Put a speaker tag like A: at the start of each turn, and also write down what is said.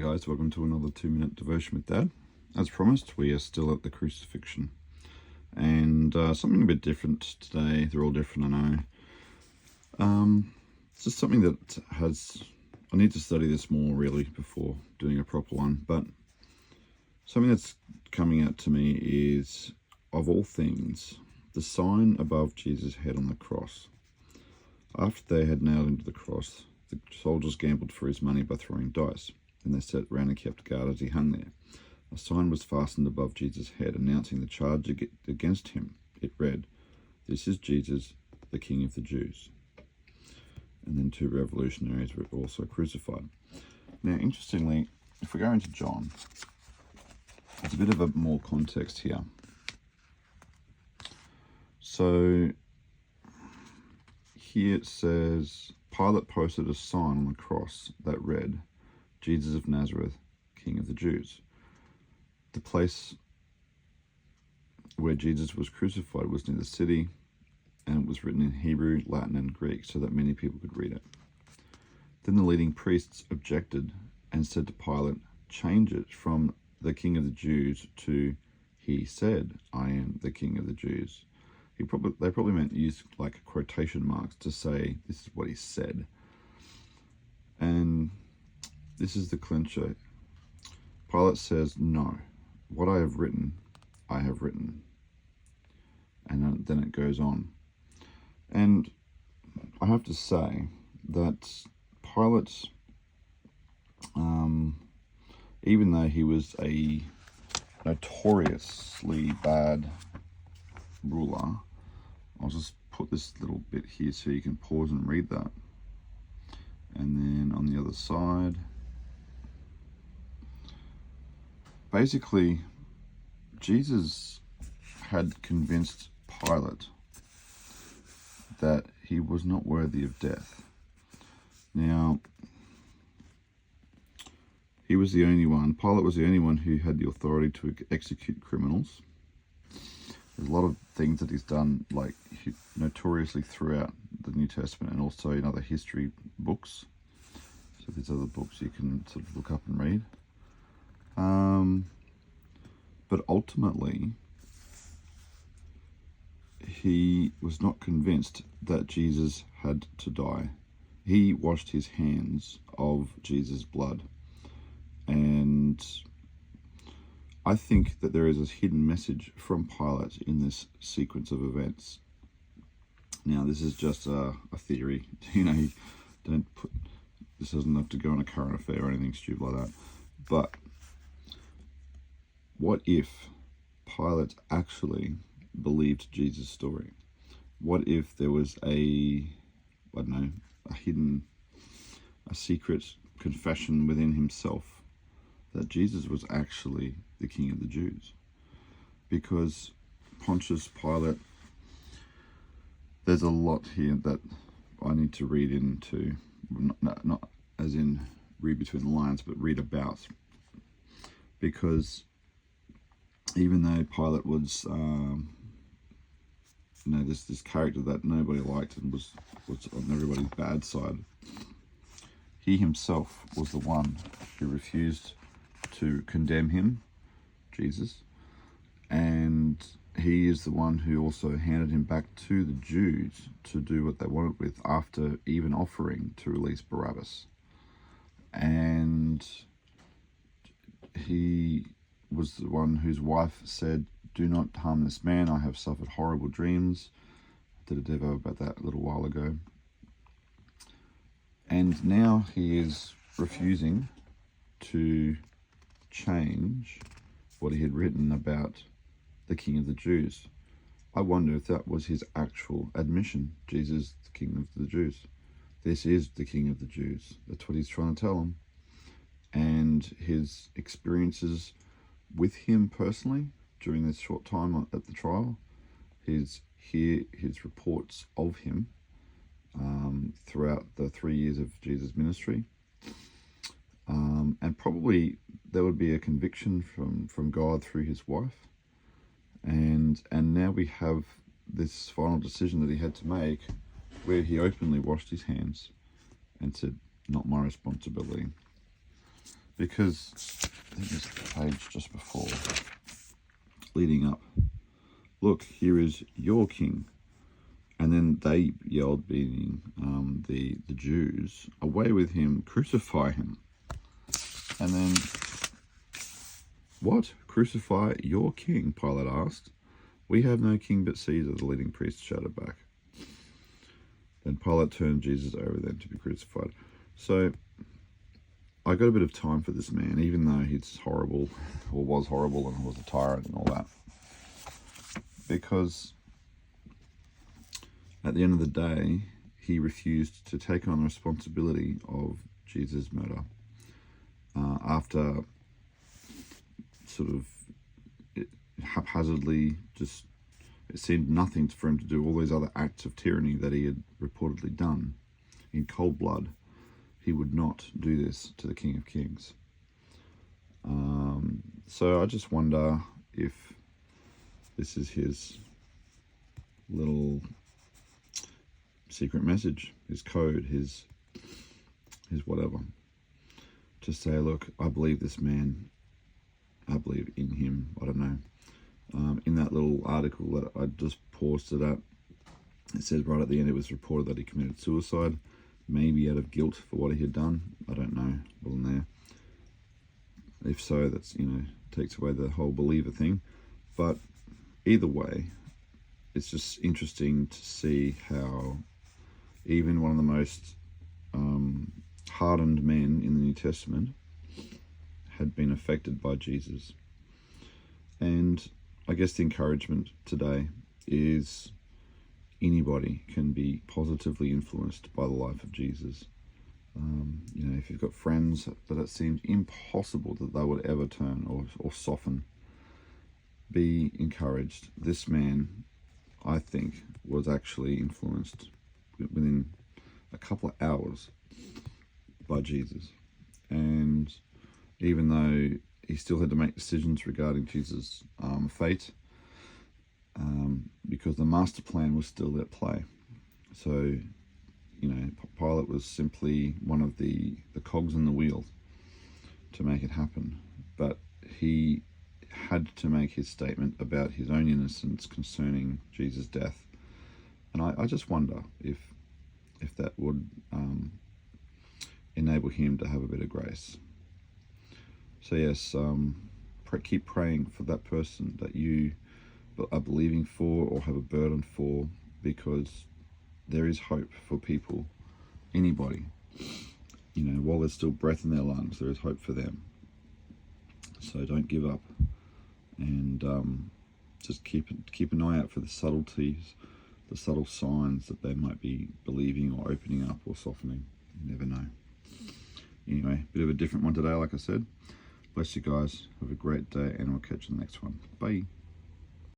A: guys, welcome to another 2-minute devotion with Dad. As promised, we are still at the crucifixion, and something a bit different today. They're all different, I know. It's just something that I need to study this more really before doing a proper one, but something that's coming out to me is, of all things, the sign above Jesus' head on the cross. After they had nailed him to the cross, the soldiers gambled for his money by throwing dice, and they sat round and kept guard as he hung there. A sign was fastened above Jesus' head, announcing the charge against him. It read, "This is Jesus, the King of the Jews." And then 2 revolutionaries were also crucified. Now, interestingly, if we go into John, there's a bit of a more context here. So here it says, Pilate posted a sign on the cross that read, "Jesus of Nazareth, King of the Jews." The place where Jesus was crucified was near the city, and it was written in Hebrew, Latin, and Greek so that many people could read it. Then the leading priests objected and said to Pilate, "Change it from the King of the Jews to, 'He said, I am the King of the Jews.'" They probably meant use like quotation marks to say this is what he said. And this is the clincher. Pilate says, "No, what I have written, I have written." And then it goes on. And I have to say that Pilate, even though he was a notoriously bad ruler, I'll just put this little bit here so you can pause and read that. And then on the other side, basically, Jesus had convinced Pilate that he was not worthy of death. Now, he was the only one, Pilate was the only one who had the authority to execute criminals. There's a lot of things that he's done, like notoriously throughout the New Testament and also in other history books. So there's other books you can sort of look up and read. But ultimately, he was not convinced that Jesus had to die. He washed his hands of Jesus' blood. And I think that there is a hidden message from Pilate in this sequence of events. Now, this is just a theory. This doesn't have to go on a current affair or anything stupid like that. But what if Pilate actually believed Jesus' story? What if there was a secret confession within himself that Jesus was actually the King of the Jews? Because Pontius Pilate, there's a lot here that I need to read into, not as in read between the lines, but read about. Because even though Pilate was, this character that nobody liked and was on everybody's bad side, he himself was the one who refused to condemn him, Jesus, and he is the one who also handed him back to the Jews to do what they wanted with, after even offering to release Barabbas. And he was the one whose wife said, "Do not harm this man, I have suffered horrible dreams." I did a devo about that a little while ago. And now he is refusing to change what he had written about the King of the Jews. I wonder if that was his actual admission. Jesus, the King of the Jews. This is the King of the Jews. That's what he's trying to tell them. And his experiences with him personally during this short time at the trial, his reports of him throughout the 3 years of Jesus' ministry, and probably there would be a conviction from God through his wife, and now we have this final decision that he had to make, where he openly washed his hands and said, "Not my responsibility." because I think this page just before, leading up, look, here is your king. And then they yelled, being the Jews, away with him, crucify him. And then, what? Crucify your king? Pilate asked. We have no king but Caesar, the leading priest shouted back. Then Pilate turned Jesus over then to be crucified. So I got a bit of time for this man, even though he's horrible, or was horrible, and was a tyrant and all that. Because at the end of the day, he refused to take on the responsibility of Jesus' murder. After sort of haphazardly, just it seemed nothing for him to do all these other acts of tyranny that he had reportedly done in cold blood, he would not do this to the King of Kings. So I just wonder if this is his little secret message, his code, his whatever, to say, look, I believe this man, I believe in him. I don't know. In that little article that I just paused it at, it says right at the end, it was reported that he committed suicide, maybe out of guilt for what he had done. I don't know, wasn't there. If so, that's, takes away the whole believer thing. But either way, it's just interesting to see how even one of the most hardened men in the New Testament had been affected by Jesus. And I guess the encouragement today is anybody can be positively influenced by the life of Jesus. If you've got friends that it seems impossible that they would ever turn or soften, be encouraged. This man, I think, was actually influenced within a couple of hours by Jesus. And even though he still had to make decisions regarding Jesus' fate, because the master plan was still at play. So, Pilate was simply one of the cogs in the wheel to make it happen. But he had to make his statement about his own innocence concerning Jesus' death. And I just wonder if that would enable him to have a bit of grace. So yes, keep praying for that person that you are believing for or have a burden for, because there is hope for people, anybody. While there's still breath in their lungs, there is hope for them. So don't give up, and just keep an eye out for the subtleties, the subtle signs that they might be believing or opening up or softening. You never know. Anyway, bit of a different one today, like I said. Bless you guys. Have a great day, and we'll catch you in the next one. Bye.